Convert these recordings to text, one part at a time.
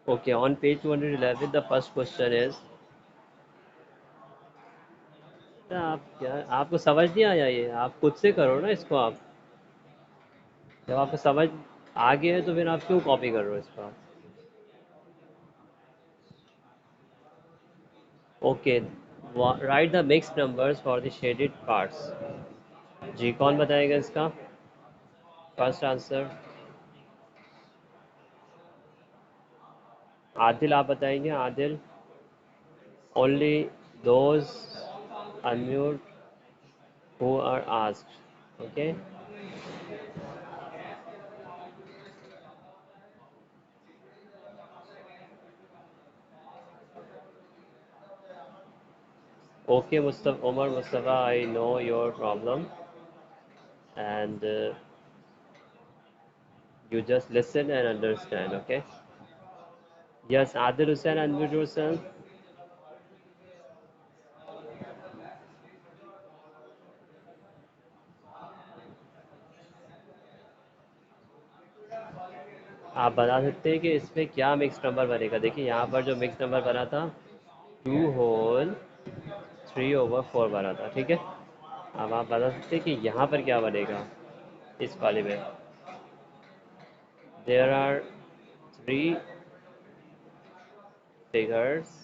Okay, on page 211, the first question is, आप क्या, आपको समझ नहीं आया? ये आप खुद से करो ना इसको आप। जब आपको समझ आ गया है तो फिर आप क्यों कॉपी कर रहे हो इसको आप? Okay, write the mix numbers for the shaded parts. जी, कौन बताएगा इसका फर्स्ट आंसर? आदिल, आप बताएंगे? Adil, only those unmute who are asked. Okay. Okay, Mustafa, Omar Mustafa, I know your problem, and you just listen and understand. Okay. Yes, Adil Hussain, unmute yourself. आप बता सकते हैं कि इसमें क्या मिक्स नंबर बनेगा? देखिए यहाँ पर जो मिक्स नंबर बना था, 2 होल 3/4 बना था, ठीक है। अब आप बता सकते हैं कि यहाँ पर क्या बनेगा इस वाले में? देयर आर 3 फिगर्स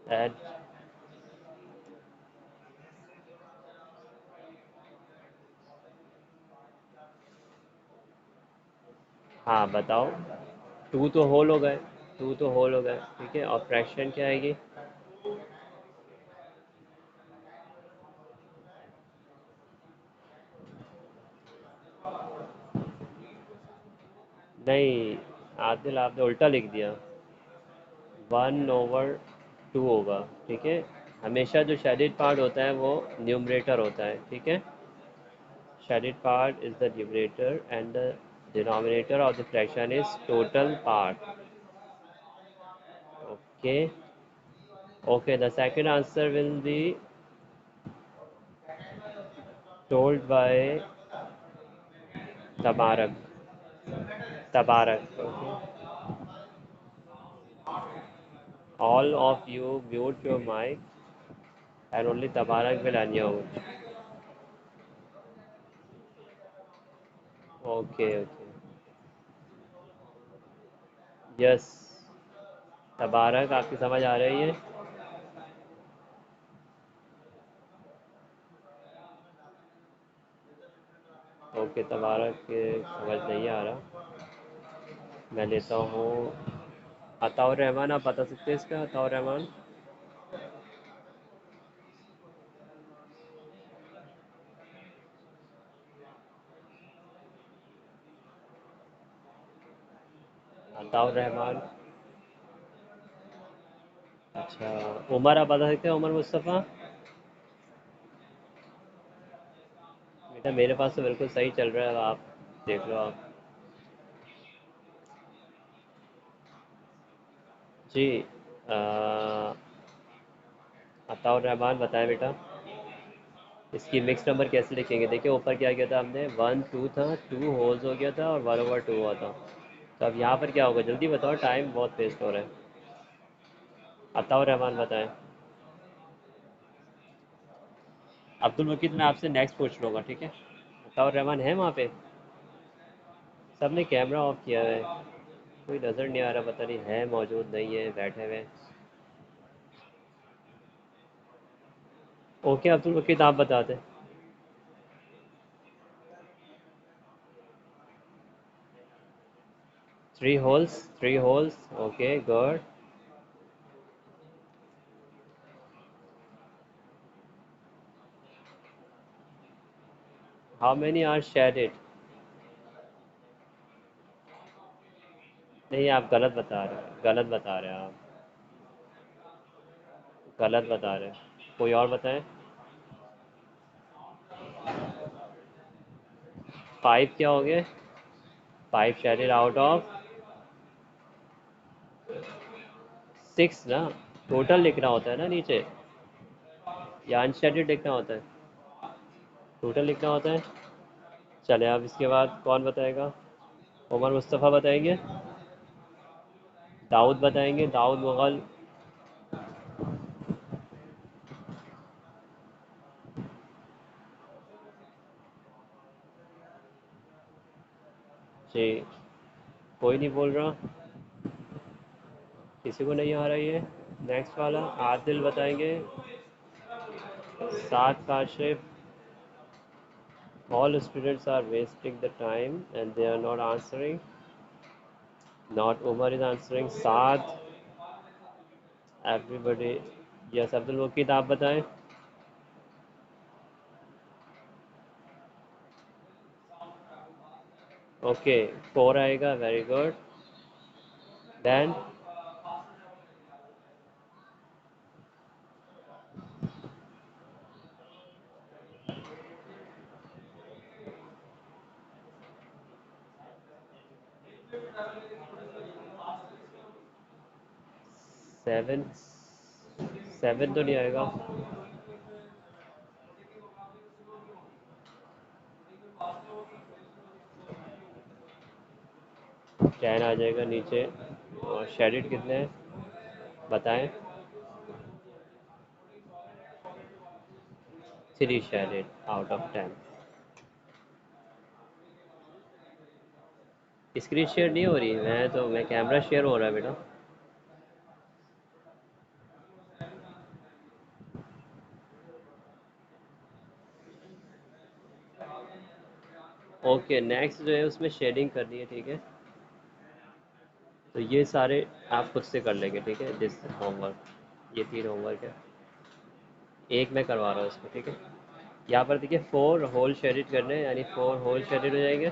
एंड, हाँ बताओ। टू तो होल हो गए, टू तो होल हो गए, ठीक है। और फ्रैक्शन क्या आएगी? नहीं, आदिल आपने उल्टा लिख दिया। 1/2 होगा, ठीक है। हमेशा जो शेडेड पार्ट होता है वो न्यूमरेटर होता है, ठीक है। Shaded part is the numerator and the denominator of the fraction is total part. Okay. Okay, the second answer will be told by तबारक। तबारक, okay. All of you mute your mic and only Tabarak will unmute. Okay, okay. Yes, तबारक आपकी समझ आ रही है? Okay, तबारक के समझ नहीं आ रहा। मैं लेता हूँ अताउर रहमान। आप बता सकते हैं इसका, अताउर रहमान? अताउर रहमान। अच्छा, उमर आप बता सकते हैं? उमर मुस्तफ़ा? बेटा मेरे पास तो बिल्कुल सही चल रहा है, आप देख लो आप। जी, अताउर रहमान बताएं बेटा। इसकी मिक्स नंबर कैसे लिखेंगे? देखिए ऊपर क्या किया था हमने, 1/2 था, 2 होल्स हो गया था और 1/2 हुआ था। तो अब यहाँ पर क्या होगा? जल्दी बताओ, टाइम बहुत वेस्ट हो रहा है। अताउर रहमान बताएं। अब्दुल मकीद, मैं आपसे नेक्स्ट पूछ लूँगा, ठीक है। अताउर रहमान है वहाँ पे? सबने कैमरा ऑफ किया है, कोई नज़र नहीं आ रहा, पता नहीं है मौजूद नहीं है, बैठे हुए। ओके अब्दुल मकीद, आप बता दें। 3 holes, 3 holes, okay good. How many are shaded? नहीं, आप गलत बता रहे हैं, गलत बता रहे हैं आप, गलत बता रहे हैं। कोई और बताएं। 5 क्या हो गए? 5 शेडेड आउट ऑफ 6 ना। टोटल लिखना होता है ना नीचे, या अनशेडेड लिखना होता है? टोटल लिखना होता है। चले, अब इसके बाद कौन बताएगा? उमर मुस्तफ़ा बताएंगे? दाऊद बताएंगे, दाऊद मुगल। जी, कोई नहीं बोल रहा, किसी को नहीं आ रही है। नेक्स्ट वाला आदिल बताएंगे। सात Kashif, all students are wasting the time and they are not answering. Not Umar is answering. Saad, everybody. Yes, Abdul Waqid, आप बताएं। ओके, फोर आएगा, वेरी गुड। देन 7, 7 तो नहीं आएगा। 10 आ जाएगा नीचे। और शेडिड कितने हैं बताएं। 3 shaded out of 10। Screen share नहीं हो रही, मैं कैमरा शेयर हो रहा है बेटा। ओके, नेक्स्ट जो है उसमें शेडिंग करनी है, ठीक है। तो ये सारे आप खुद से कर लेंगे, ठीक है, दिस होमवर्क, ये 3 होमवर्क है। एक मैं करवा रहा हूँ इसको, ठीक है। यहाँ पर देखिए 4 होल शेडिड करने हैं, यानी 4 होल शेडिड हो जाएंगे।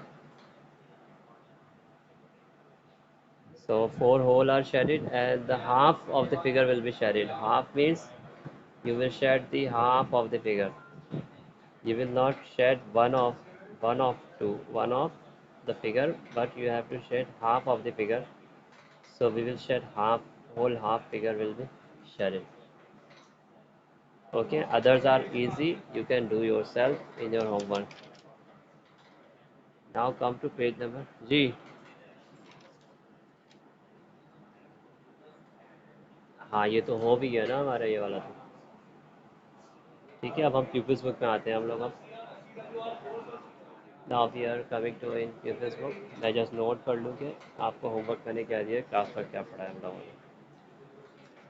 So 4 whole are shaded and the half of the figure will be shaded. Half means you will shed the half of the figure. You will not shed one of the figure, but you have to shed half of the figure. So we will shed half, whole half figure will be shaded. Okay, others are easy. You can do yourself in your homework. Now come to page number जी। हाँ, ये तो हो भी गया ना हमारा ये वाला तो। ठीक है, अब हम pupils book में आते हैं हम लोग अब। Now we are coming to in pupils book। मैं जस्ट नोट कर लूँ कि आपको होमवर्क मैंने क्या दिया, क्लास पर क्या पढ़ा है हम लोगों ने।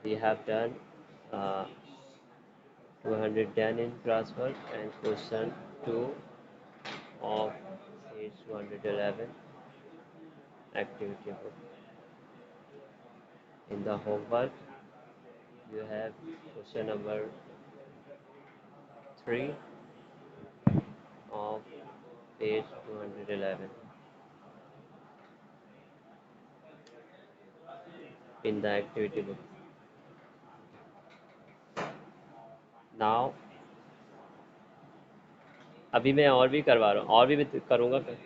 We have done 210 in class work and question 2 of page 211 activity book. In the homework you have question number 3 of page 211 in the activity book. Now अभी मैं और भी करवा रहा हूँ, और भी मैं करूँगा फिर।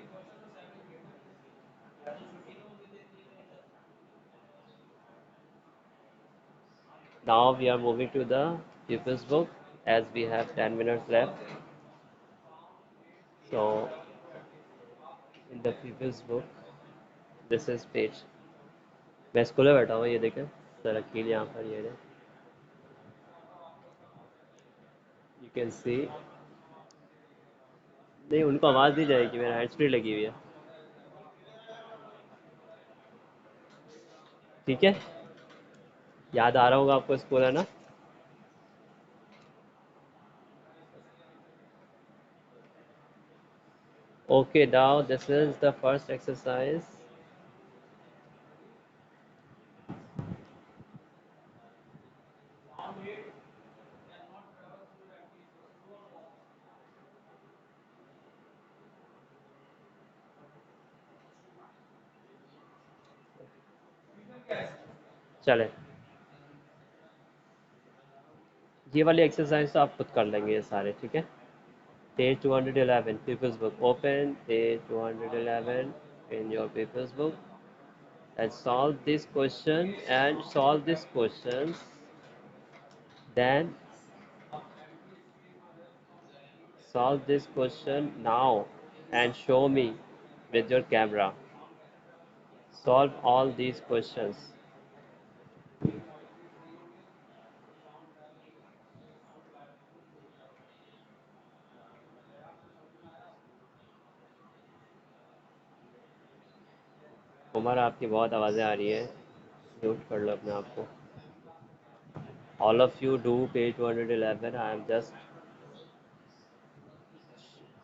Now we are moving to the pupils book as we have 10 minutes left. So in the pupils book, this is page। मैं स्कूल में बैठा हूँ, ये देखें सर अकील यहाँ पर, ये यू कैन सी। नहीं, उनको आवाज़ दी जाएगी, मेरा हैंड्स फ्री लगी हुई है, ठीक है। याद आ रहा होगा आपको स्कूल, है ना। Okay, now this is the first exercise। चले, ये वाली एक्सरसाइज तो आप खुद कर लेंगे ये सारे, ठीक है। Page 211 people's book, open page 211 in your people's book and solve this question and solve these questions, then solve this question now and show me with your camera. Solve all these questions Umar आपकी बहुत आवाज़ें आ रही है, mute कर लो अपने आप को। All of you do page 211.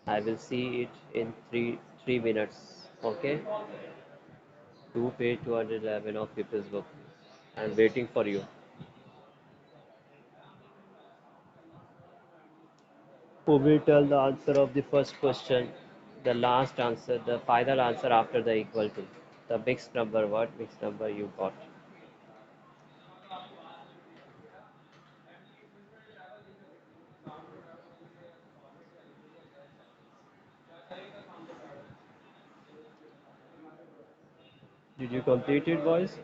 I will see it in three minutes. Okay, do page 211 of People's Book. I'm waiting for you. Who will tell the answer of the first question? The last answer, the final answer after the equal to. The mixed number, what mixed number you got? Did you complete it, boys?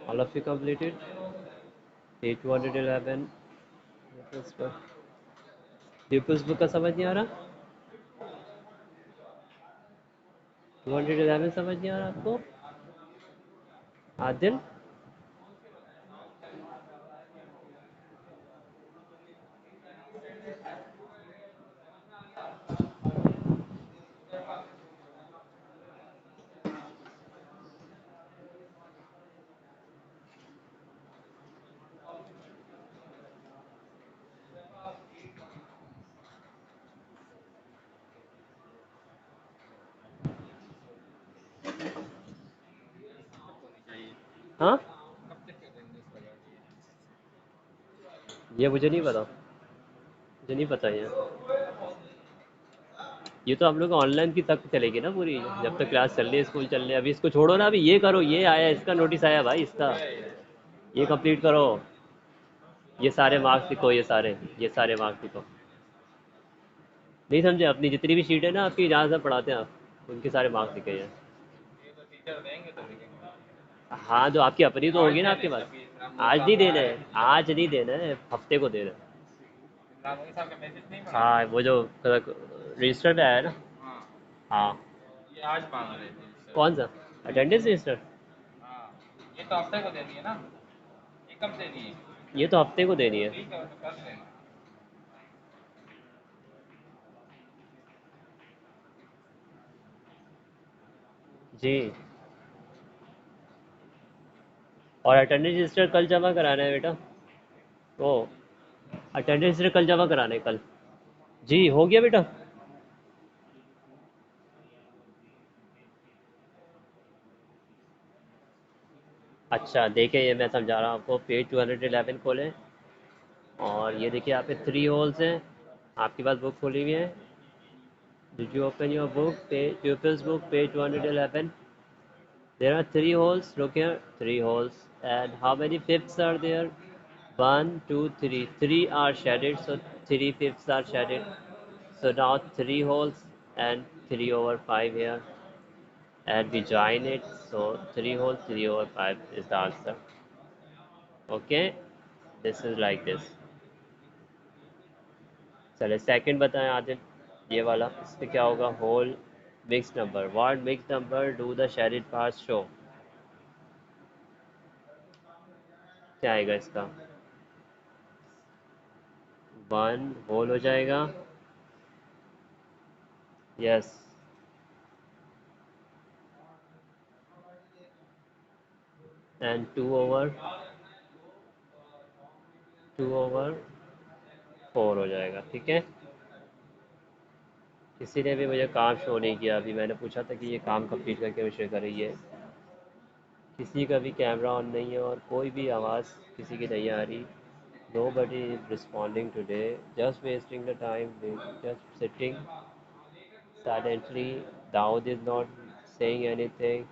All of you completed? Page 211. People's Book. People's Book का समझ नहीं आ रहा? 211 समझ नहीं आ रहा आपको? आदिल? हाँ, ये मुझे नहीं पता, मुझे नहीं पता ये तो हम लोग ऑनलाइन की तक चलेगी ना पूरी, जब तक क्लास चल रही है, स्कूल चल रही है। अभी इसको छोड़ो ना, अभी ये करो, ये आया, इसका नोटिस आया भाई, इसका ये कंप्लीट करो। ये सारे मार्क्स लिखो, ये सारे मार्क्स लिखो। नहीं समझे? अपनी जितनी भी शीट है ना आपकी, जहाँ से पढ़ाते हैं आप, उनके सारे मार्क्स लिखे हैं। हाँ, जो आपकी अपनी तो होगी ना आपके पास। आज नहीं देना है, आज नहीं देना है, हफ्ते को देना है। हाँ, वो जो रजिस्टर में आया है ना। हाँ। कौन सा? Attendance register? ये तो हफ्ते को देनी है। जी। और अटेंडेंस रजिस्टर कल जमा कराना है बेटा। ओ, अटेंडेंस रजिस्टर कल जमा कराना है, कल। जी, हो गया बेटा। अच्छा, देखिए, ये मैं समझा रहा हूँ आपको। पेज 211 खोलें, और ये देखिए, यहाँ पे 3 होल्स हैं। आपके पास बुक खोली हुई है? Did you open your book? Page pupils book, page 211. There are 3 holes. Look here, 3 holes. And how many fifths are there? One, 2, 3. 3 are shaded, so 3 fifths are shaded. So now 3 holes and 3 over 5 here. And we join it. So 3 holes, 3 over 5 is the answer. Okay? This is like this. चले, second बताएं आदिल। ये वाला, इस पे क्या होगा? Whole mix number. What mix number do the shaded parts show? क्या आएगा इसका? 1 होल हो जाएगा। यस। एंड 2 ओवर 4 हो जाएगा। ठीक है। किसी ने भी मुझे काम शो नहीं किया। अभी मैंने पूछा था कि ये काम कंप्लीट करके मुझे करिए। किसी का भी कैमरा ऑन नहीं है, और कोई भी आवाज़ किसी की नहीं आ रही। Nobody is responding today. Just wasting the time. Just sitting silently. Daud is not saying anything.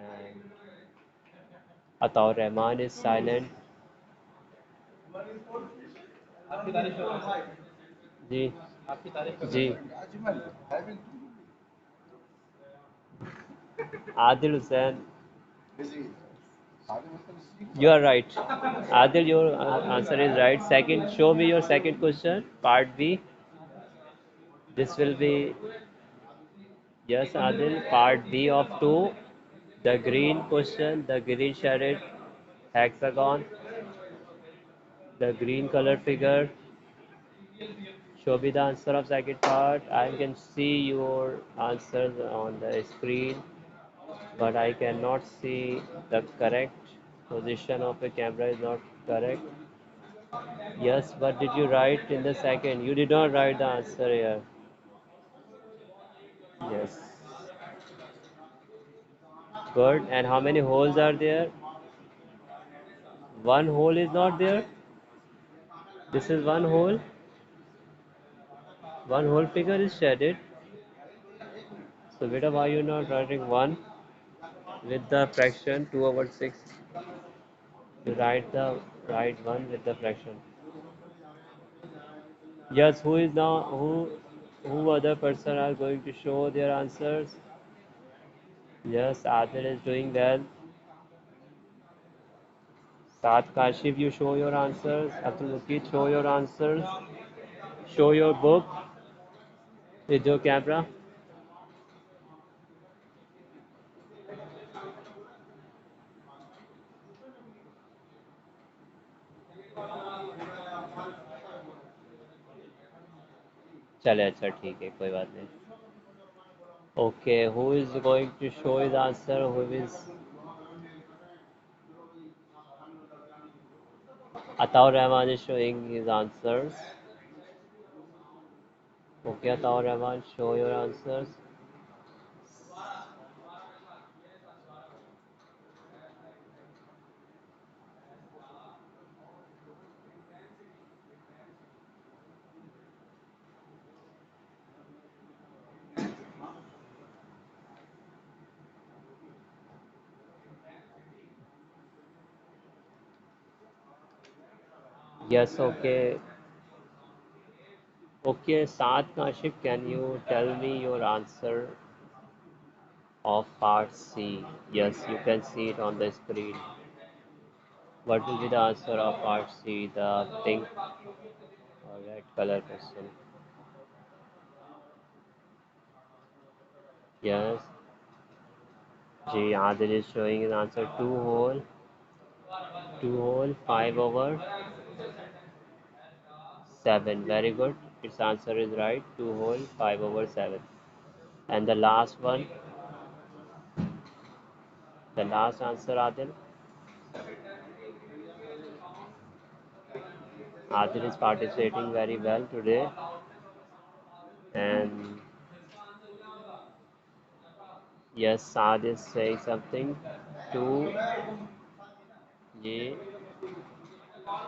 And Ataur Rahman is silent. Ji. Ji. Adil Hussain, you are right. Adil, your answer is right. Second, show me your second question, part B. This will be, yes, Adil, part B of 2. The green question, the green shaded hexagon, the green color figure. Show me the answer of second part. I can see your answers on the screen, but I cannot see the correct position of the camera is not correct. Yes, what did you write in the second? You did not write the answer here. Yes. Good. And how many holes are there? One hole is not there. This is one hole. One whole figure is shaded. So beta, why you not writing one with the fraction 2 over 6? You write the right one with the fraction. Yes, who is now who other person are going to show their answers? Yes, Adil is doing well. Saad Kashif, you show your answers. Abdul Mukid, show your answers. Show your book with your camera. चले अच्छा ठीक है कोई बात नहीं. Okay, who is going to show his answer? Who is Ataur Rahman is showing his answers. Okay, Ataur Rahman, show your answers. Yes, okay. Okay, Saad Kashif, can you tell me your answer of part C? Yes, you can see it on the screen. What will be the answer of part C, the pink or red color question? Yes, G. Adil is showing his answer 2 whole 5 over 7. Very good. Its answer is right. 2 whole 5 over 7. And the last answer, Adil. Adil is participating very well today. And yes, Saad is saying something. 2 G.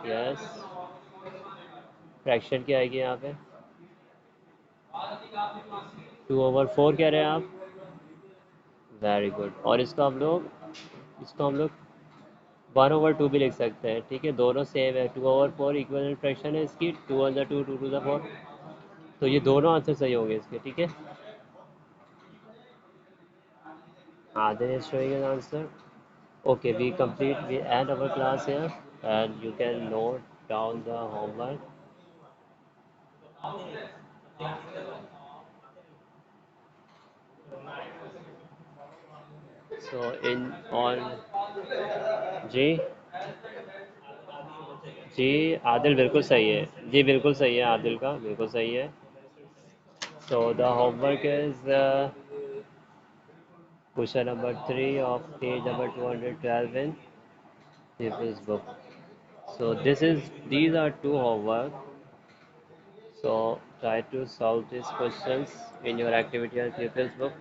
Yes. Fraction क्या आएगी यहाँ पे? 2/4 कह रहे हैं आप? Very good. और इसको हम लोग 1/2 भी लिख सकते हैं. ठीक है, दोनों सेम है. 2/4 इक्वल फ्रैक्शन है इसकी. 2 2 टू द 4. तो ये दोनों आंसर सही होंगे इसके. ठीक है. Adil is showing an answer. Okay, we end our class here, and you can note down the homework. So in on जी जी आदिल बिल्कुल सही है. जी बिल्कुल सही है आदिल का. बिल्कुल सही है. So the homework is question number 3 of page number 212 in People's book. So these are two homework. So try to solve these questions in your activity on People's book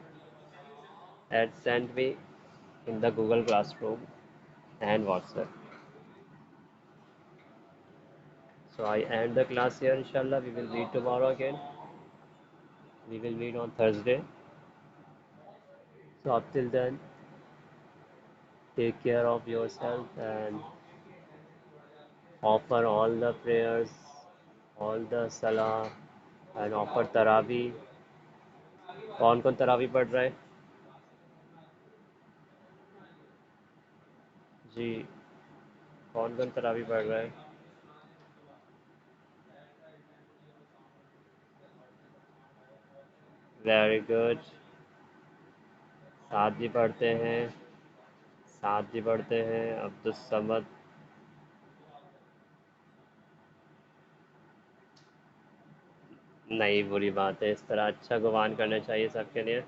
and send me in the Google Classroom and WhatsApp. So I end the class here. Inshallah, we will meet tomorrow again. We will meet on Thursday. So up till then, take care of yourself and offer all the prayers, all the salah, and offer tarawih. कौन कौन तरावी पढ़ रहा है? जी कौन कौन तरावी पढ़ रहा है? Very good. साथ भी पढ़ते हैं. साथ भी पढ़ते हैं. अब्दुल समद. नहीं, बुरी बात है, इस तरह अच्छा गुमान करना चाहिए सबके लिए।